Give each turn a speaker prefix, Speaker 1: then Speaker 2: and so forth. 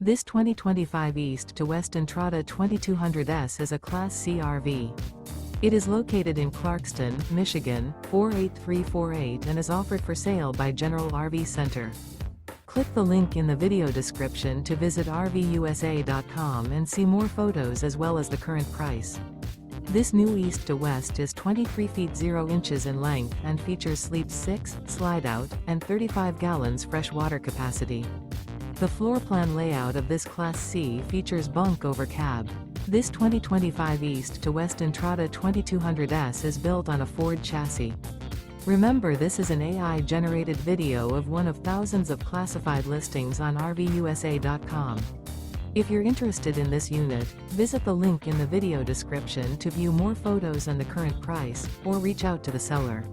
Speaker 1: This 2025 East to West Entrada 2200S is a Class C RV. It is located in Clarkston, Michigan, 48348 and is offered for sale by General RV Center. Click the link in the video description to visit RVUSA.com and see more photos as well as the current price. This new East to West is 23 feet 0 inches in length and features sleep 6, slide-out, and 35 gallons fresh water capacity. The floor plan layout of this Class C features bunk over cab. This 2025 East to West Entrada 2200S is built on a Ford chassis. Remember, this is an AI-generated video of one of thousands of classified listings on RVUSA.com. If you're interested in this unit, visit the link in the video description to view more photos and the current price, or reach out to the seller.